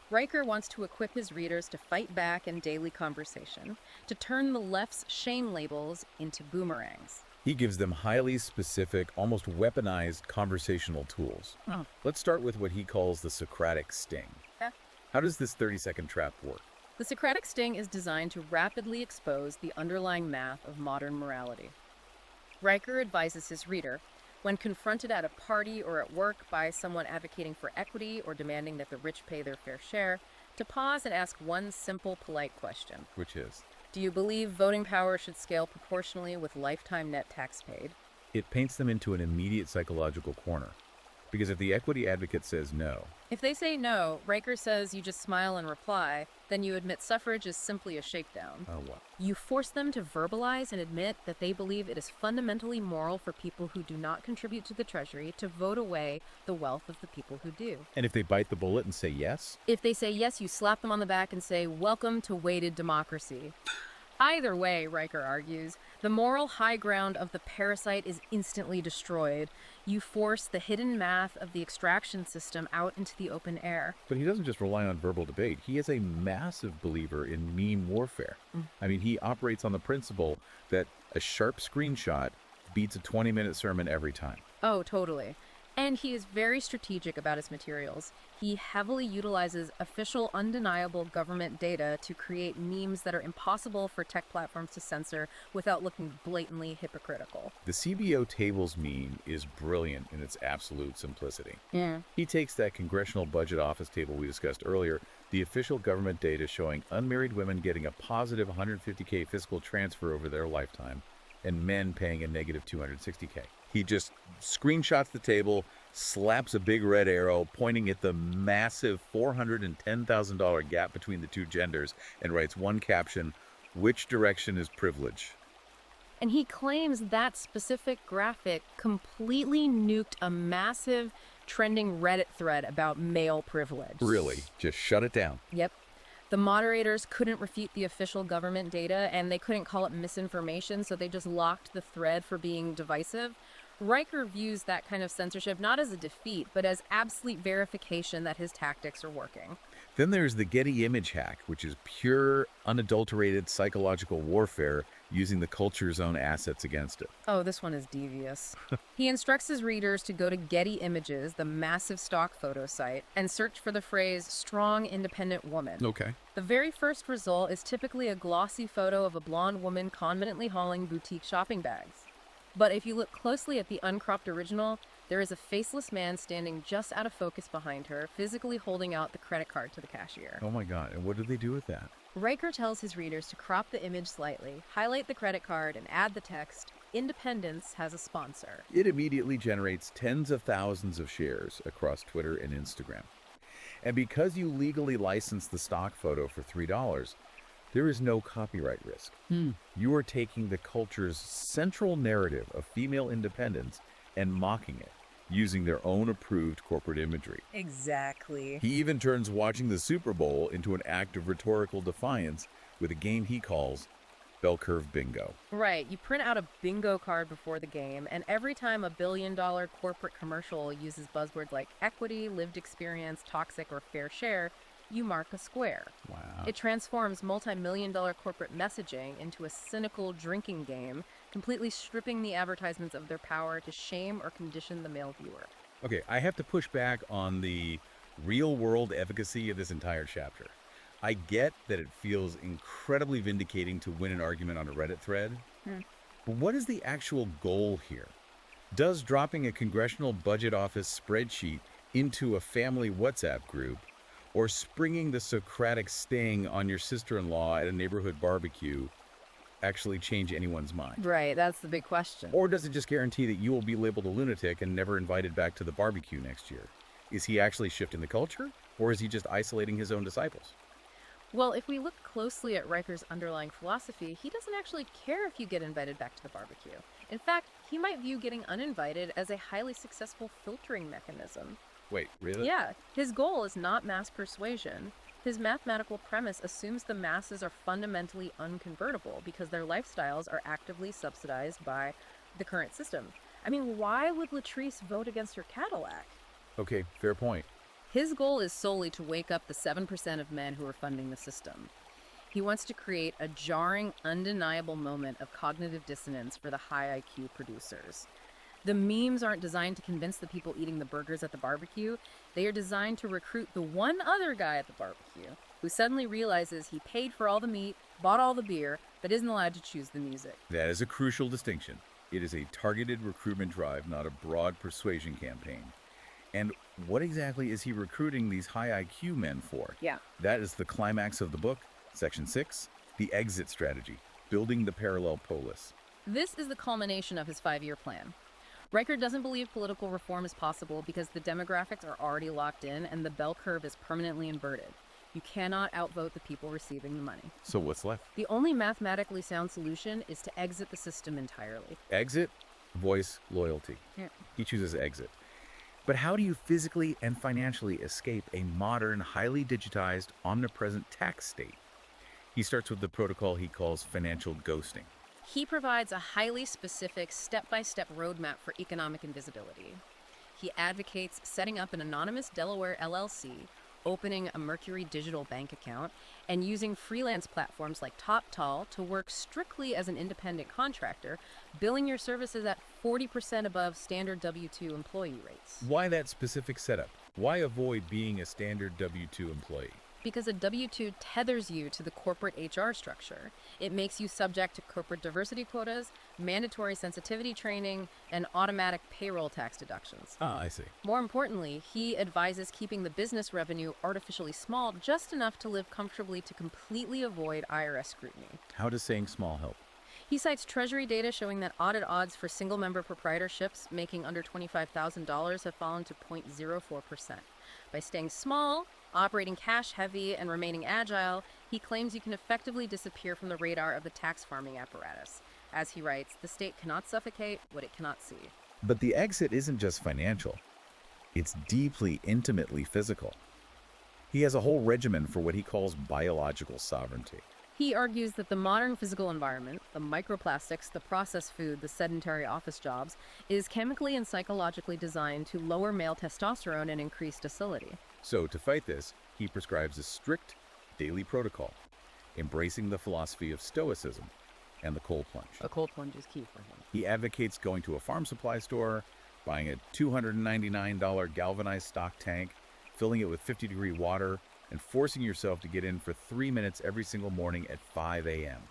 S2: Riker wants to equip his readers to fight back in daily conversation, to turn the left's shame labels into boomerangs.
S1: He gives them highly specific, almost weaponized conversational tools.
S2: Oh.
S1: Let's start with what he calls the Socratic sting.
S2: Okay.
S1: How does this 30-second trap work?
S2: The Socratic sting is designed to rapidly expose the underlying math of modern morality. Riker advises his reader, when confronted at a party or at work by someone advocating for equity or demanding that the rich pay their fair share, to pause and ask one simple, polite question.
S1: Which is,
S2: Do you believe voting power should scale proportionally with lifetime net tax paid?
S1: it paints them into an immediate psychological corner. Because if the equity advocate says no,
S2: If they say no, Riker says you just smile and reply, then you admit suffrage is simply a shakedown.
S1: oh well.
S2: You force them to verbalize and admit that they believe it is fundamentally moral for people who do not contribute to the Treasury to vote away the wealth of the people who do.
S1: And if they bite the bullet and say yes,
S2: If they say yes, you slap them on the back and say, "Welcome to weighted democracy." Either way, Riker argues, the moral high ground of the parasite is instantly destroyed. You force the hidden math of the extraction system out into the open air.
S1: but he doesn't just rely on verbal debate. He is a massive believer in meme warfare. I mean, he operates on the principle that a sharp screenshot beats a 20-minute sermon every time.
S2: Oh, totally. And he is very strategic about his materials. He heavily utilizes official, undeniable government data to create memes that are impossible for tech platforms to censor without looking blatantly hypocritical.
S1: The CBO tables meme is brilliant in its absolute simplicity.
S2: Yeah.
S1: He takes that congressional budget office table we discussed earlier, the official government data showing unmarried women getting a positive 150K fiscal transfer over their lifetime, and men paying a negative 260K. He just screenshots the table, slaps a big red arrow pointing at the massive $410,000 gap between the two genders, and writes one caption, "Which direction is privilege?"
S2: And he claims that specific graphic completely nuked a massive trending Reddit thread about male privilege.
S1: Really, just shut it down.
S2: Yep. The moderators couldn't refute the official government data, and they couldn't call it misinformation, so they just locked the thread for being divisive. Riker views that kind of censorship not as a defeat, but as absolute verification that his tactics are working.
S1: Then there's the Getty image hack, which is pure, unadulterated psychological warfare using the culture's own assets against it.
S2: Oh, this one is devious. He instructs his readers to go to Getty Images, the massive stock photo site, and search for the phrase strong, independent woman.
S1: Okay.
S2: The very first result is typically a glossy photo of a blonde woman confidently hauling boutique shopping bags. But if you look closely at the uncropped original, there is a faceless man standing just out of focus behind her, physically holding out the credit card to the cashier.
S1: Oh my God, and what do they do with that?
S2: Riker tells his readers to crop the image slightly, highlight the credit card, and add the text, "Independence has a sponsor."
S1: It immediately generates tens of thousands of shares across Twitter and Instagram. And because you legally license the stock photo for $3, there is no copyright risk. You are taking the culture's central narrative of female independence and mocking it, using their own approved corporate imagery.
S2: Exactly.
S1: He even turns watching the Super Bowl into an act of rhetorical defiance with a game he calls Bell Curve Bingo.
S2: Right, you print out a bingo card before the game, and every time a billion-dollar corporate commercial uses buzzwords like equity, lived experience, toxic, or fair share, you mark a square.
S1: Wow.
S2: It transforms multi-million-dollar corporate messaging into a cynical drinking game, completely stripping the advertisements of their power to shame or condition the male viewer.
S1: Okay, I have to push back on the real-world efficacy of this entire chapter. I get that it feels incredibly vindicating to win an argument on a Reddit thread, but what is the actual goal here? Does dropping a congressional budget office spreadsheet into a family WhatsApp group, or springing the Socratic sting on your sister-in-law at a neighborhood barbecue actually change anyone's mind?
S2: Right, that's the big question.
S1: Or does it just guarantee that you will be labeled a lunatic and never invited back to the barbecue next year? Is he actually shifting the culture, or is he just isolating his own disciples?
S2: Well, if we look closely at Riker's underlying philosophy, he doesn't actually care if you get invited back to the barbecue. In fact, he might view getting uninvited as a highly successful filtering mechanism.
S1: Wait, really?
S2: Yeah, his goal is not mass persuasion. His mathematical premise assumes the masses are fundamentally unconvertible because their lifestyles are actively subsidized by the current system. I mean, why would Latrice vote against her Cadillac?
S1: Okay, fair point.
S2: His goal is solely to wake up the 7% of men who are funding the system. He wants to create a jarring, undeniable moment of cognitive dissonance for the high IQ producers. The memes aren't designed to convince the people eating the burgers at the barbecue. They are designed to recruit the one other guy at the barbecue who suddenly realizes he paid for all the meat, bought all the beer, but isn't allowed to choose the music.
S1: That is a crucial distinction. It is a targeted recruitment drive, not a broad persuasion campaign. And what exactly is he recruiting these high IQ men for?
S2: Yeah.
S1: That is the climax of the book, Section 6, the exit strategy, building the parallel polis.
S2: This is the culmination of his 5-year plan. Riker doesn't believe political reform is possible because the demographics are already locked in and the bell curve is permanently inverted. You cannot outvote the people receiving the money.
S1: So what's left?
S2: The only mathematically sound solution is to exit the system entirely.
S1: Exit, voice, loyalty.
S2: Yeah.
S1: He chooses exit. But how do you physically and financially escape a modern, highly digitized, omnipresent tax state? He starts with the protocol he calls financial ghosting.
S2: He provides a highly specific step-by-step roadmap for economic invisibility. He advocates setting up an anonymous Delaware LLC, opening a Mercury digital bank account, and using freelance platforms like TopTal to work strictly as an independent contractor, billing your services at 40% above standard W-2 employee rates.
S1: Why that specific setup? Why avoid being a standard W-2 employee?
S2: Because a W-2 tethers you to the corporate HR structure. It makes you subject to corporate diversity quotas, mandatory sensitivity training, and automatic payroll tax deductions.
S1: Ah, I see.
S2: More importantly, he advises keeping the business revenue artificially small, just enough to live comfortably to completely avoid IRS scrutiny.
S1: How does saying small help?
S2: He cites Treasury data showing that audit odds for single-member proprietorships making under $25,000 have fallen to 0.04%. By staying small, operating cash-heavy, and remaining agile, he claims you can effectively disappear from the radar of the tax farming apparatus. As he writes, the state cannot suffocate what it cannot see.
S1: But the exit isn't just financial. It's deeply, intimately physical. He has a whole regimen for what he calls biological sovereignty.
S2: He argues that the modern physical environment, the microplastics, the processed food, the sedentary office jobs, is chemically and psychologically designed to lower male testosterone and increase docility.
S1: So, to fight this, he prescribes a strict daily protocol, embracing the philosophy of stoicism and the cold plunge.
S2: A cold plunge is key for him.
S1: He advocates going to a farm supply store, buying a $299 galvanized stock tank, filling it with 50-degree water, and forcing yourself to get in for 3 minutes every single morning at 5 a.m.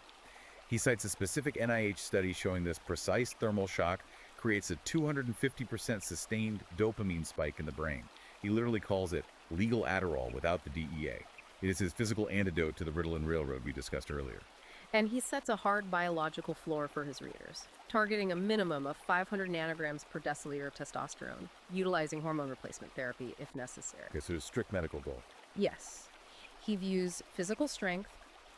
S1: He cites a specific NIH study showing this precise thermal shock creates a 250% sustained dopamine spike in the brain. He literally calls it legal Adderall without the DEA. It is his physical antidote to the Ritalin Railroad we discussed earlier.
S2: And he sets a hard biological floor for his readers, targeting a minimum of 500 nanograms per deciliter of testosterone, utilizing hormone replacement therapy if necessary.
S1: Okay, so a strict medical goal.
S2: Yes. He views physical strength,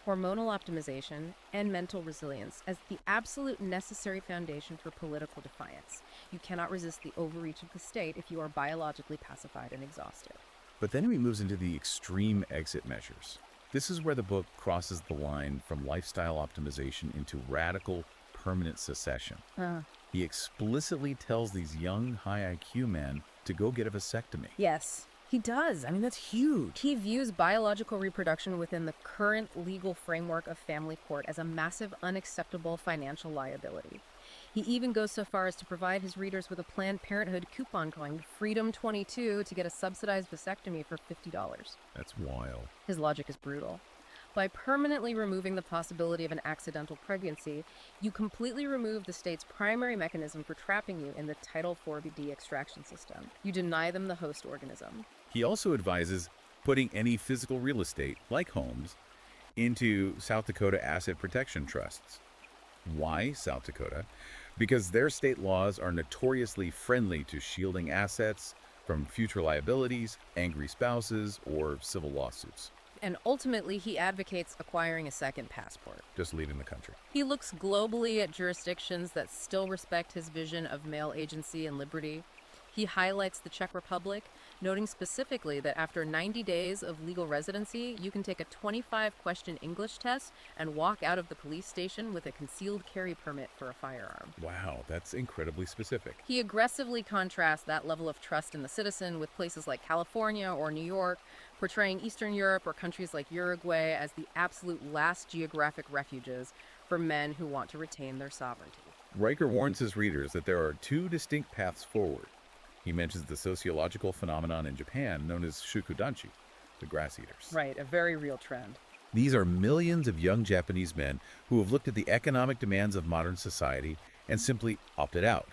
S2: hormonal optimization, and mental resilience as the absolute necessary foundation for political defiance. You cannot resist the overreach of the state if you are biologically pacified and exhausted.
S1: But then he moves into the extreme exit measures. This is where the book crosses the line from lifestyle optimization into radical, permanent secession. He explicitly tells these young, high IQ men to go get a vasectomy.
S2: Yes. He does. I mean, that's huge. He views biological reproduction within the current legal framework of family court as a massive, unacceptable financial liability. He even goes so far as to provide his readers with a Planned Parenthood coupon coined Freedom22 to get a subsidized vasectomy for $50.
S1: That's wild.
S2: His logic is brutal. By permanently removing the possibility of an accidental pregnancy, you completely remove the state's primary mechanism for trapping you in the Title 4BD extraction system. You deny them the host organism.
S1: He also advises putting any physical real estate, like homes, into South Dakota asset protection trusts. Why South Dakota? Because their state laws are notoriously friendly to shielding assets from future liabilities, angry spouses, or civil lawsuits.
S2: And ultimately, he advocates acquiring a second passport.
S1: Just leaving the country.
S2: He looks globally at jurisdictions that still respect his vision of male agency and liberty. He highlights the Czech Republic, noting specifically that after 90 days of legal residency, you can take a 25-question English test and walk out of the police station with a concealed carry permit for a firearm.
S1: Wow, that's incredibly specific.
S2: He aggressively contrasts that level of trust in the citizen with places like California or New York, portraying Eastern Europe or countries like Uruguay as the absolute last geographic refuges for men who want to retain their sovereignty.
S1: Riker warns his readers that there are two distinct paths forward. He mentions the sociological phenomenon in Japan known as shukudanshi, the grass eaters.
S2: Right, a very real trend.
S1: These are millions of young Japanese men who have looked at the economic demands of modern society and simply opted out.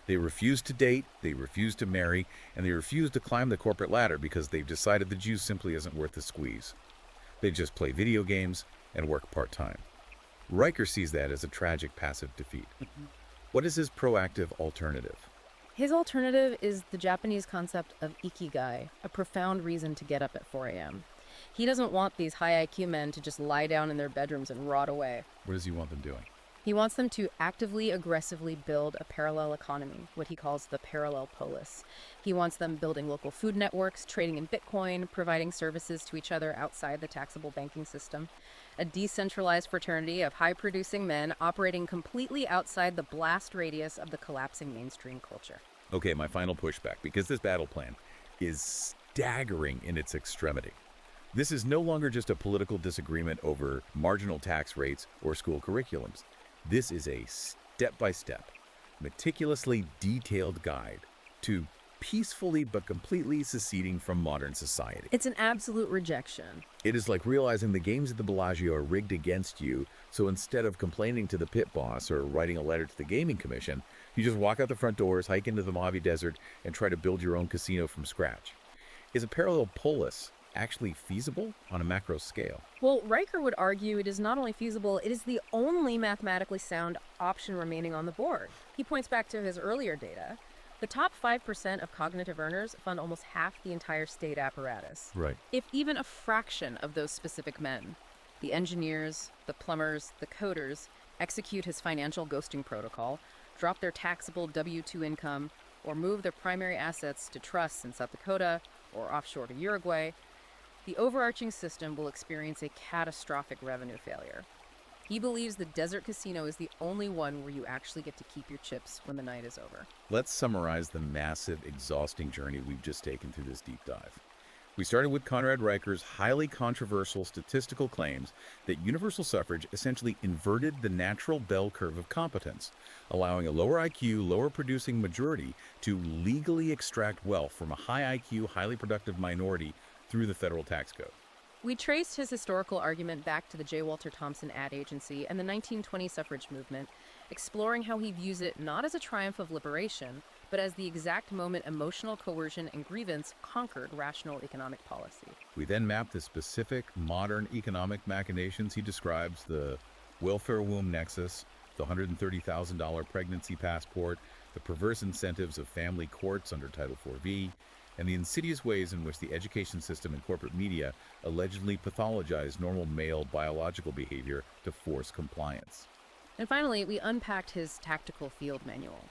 S1: They refuse to date, they refuse to marry, and they refuse to climb the corporate ladder because they've decided the juice simply isn't worth the squeeze. They just play video games and work part-time. Riker sees that as a tragic passive defeat. What is his proactive alternative?
S2: His alternative is the Japanese concept of ikigai, a profound reason to get up at 4 a.m. He doesn't want these high IQ men to just lie down in their bedrooms and rot away.
S1: What does he want them doing?
S2: He wants them to actively, aggressively build a parallel economy, what he calls the parallel polis. He wants them building local food networks, trading in Bitcoin, providing services to each other outside the taxable banking system. A decentralized fraternity of high-producing men operating completely outside the blast radius of the collapsing mainstream culture.
S1: Okay, my final pushback, because this battle plan is staggering in its extremity. This is no longer just a political disagreement over marginal tax rates or school curriculums. This is a step-by-step, meticulously detailed guide to peacefully but completely seceding from modern society.
S2: It's an absolute rejection.
S1: It is like realizing the games at the Bellagio are rigged against you, so instead of complaining to the pit boss or writing a letter to the gaming commission, you just walk out the front doors, hike into the Mojave Desert, and try to build your own casino from scratch. Is a parallel polis actually feasible on a macro scale?
S2: Well, Riker would argue it is not only feasible, it is the only mathematically sound option remaining on the board. He points back to his earlier data. The top 5% of cognitive earners fund almost half the entire state apparatus.
S1: Right.
S2: If even a fraction of those specific men, the engineers, the plumbers, the coders, execute his financial ghosting protocol, drop their taxable W-2 income, or move their primary assets to trusts in South Dakota or offshore to Uruguay, the overarching system will experience a catastrophic revenue failure. He believes the desert casino is the only one where you actually get to keep your chips when the night is over.
S1: Let's summarize the massive, exhausting journey we've just taken through this deep dive. We started with Conrad Riker's highly controversial statistical claims that universal suffrage essentially inverted the natural bell curve of competence, allowing a lower IQ, lower producing majority to legally extract wealth from a high IQ, highly productive minority through the federal tax code.
S2: We traced his historical argument back to the J. Walter Thompson ad agency and the 1920 suffrage movement, exploring how he views it not as a triumph of liberation, but as the exact moment emotional coercion and grievance conquered rational economic policy.
S1: We then mapped the specific modern economic machinations he describes: the welfare womb nexus, the $130,000 pregnancy passport, the perverse incentives of family courts under Title IV-V, and the insidious ways in which the education system and corporate media allegedly pathologize normal male biological behavior to force compliance.
S2: And finally, we unpacked his tactical field manual.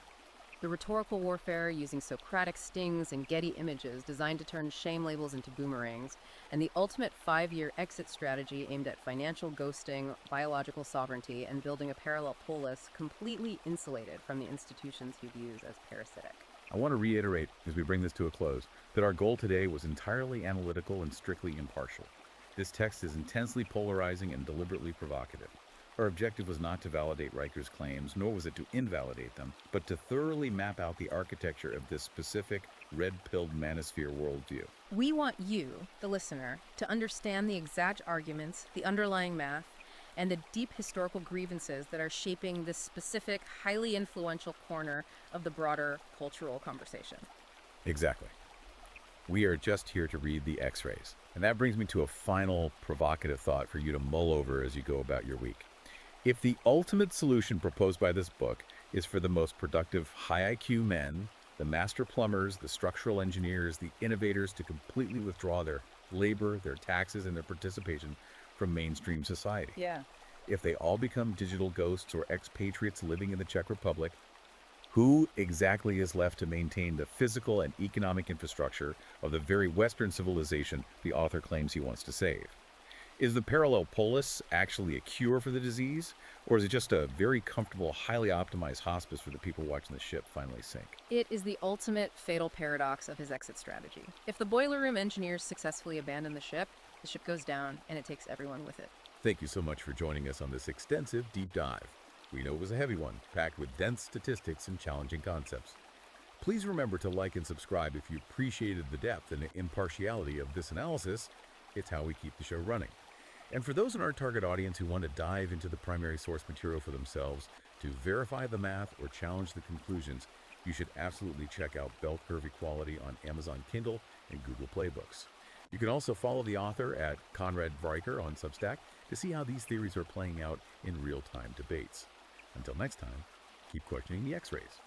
S2: The rhetorical warfare using Socratic stings and Getty images designed to turn shame labels into boomerangs, and the ultimate 5-year exit strategy aimed at financial ghosting, biological sovereignty, and building a parallel polis completely insulated from the institutions he views as parasitic.
S1: I want to reiterate, as we bring this to a close, that our goal today was entirely analytical and strictly impartial. This text is intensely polarizing and deliberately provocative. Our objective was not to validate Riker's claims, nor was it to invalidate them, but to thoroughly map out the architecture of this specific red-pilled manosphere worldview.
S2: We want you, the listener, to understand the exact arguments, the underlying math, and the deep historical grievances that are shaping this specific, highly influential corner of the broader cultural conversation.
S1: Exactly. We are just here to read the X-rays. And that brings me to a final provocative thought for you to mull over as you go about your week. If the ultimate solution proposed by this book is for the most productive high IQ men, the master plumbers, the structural engineers, the innovators to completely withdraw their labor, their taxes, and their participation from mainstream society.
S2: Yeah.
S1: If they all become digital ghosts or expatriates living in the Czech Republic, who exactly is left to maintain the physical and economic infrastructure of the very Western civilization the author claims he wants to save? Is the parallel polis actually a cure for the disease, or is it just a very comfortable, highly optimized hospice for the people watching the ship finally sink?
S2: It is the ultimate fatal paradox of his exit strategy. If the boiler room engineers successfully abandon the ship goes down, and it takes everyone with it.
S1: Thank you so much for joining us on this extensive deep dive. We know it was a heavy one, packed with dense statistics and challenging concepts. Please remember to like and subscribe if you appreciated the depth and impartiality of this analysis. It's how we keep the show running. And for those in our target audience who want to dive into the primary source material for themselves, to verify the math or challenge the conclusions, You should absolutely check out Bell Curve Equality on Amazon Kindle and Google Play Books. You can also follow the author at Conrad Vriker on Substack to see how these theories are playing out in real-time debates. Until next time, keep questioning the X-rays.